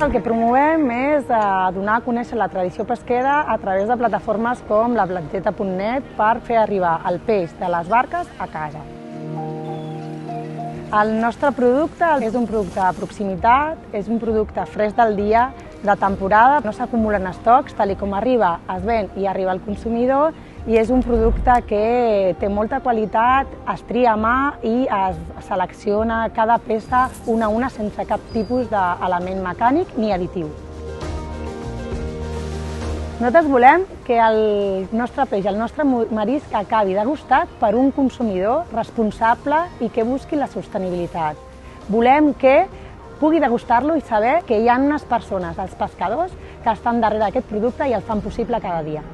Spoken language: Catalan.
el que promovem és donar a conèixer la tradició pesquera a través de plataformes com la platgeta.net per fer arribar el peix de les barques a casa. El nostre producte és un producte de proximitat, és un producte fresc del dia, de temporada, no s'acumulen estocs, tal com arriba, es ven i arriba al consumidor, i és un producte que té molta qualitat, es tria a mà i es selecciona cada peça una a una sense cap tipus d'element mecànic ni additiu. Nosaltres volem que el nostre peix, el nostre marisc, acabi degustat per un consumidor responsable i que busqui la sostenibilitat. Volem que pugui degustar-lo i saber que hi ha unes persones, els pescadors, que estan darrere d'aquest producte i el fan possible cada dia.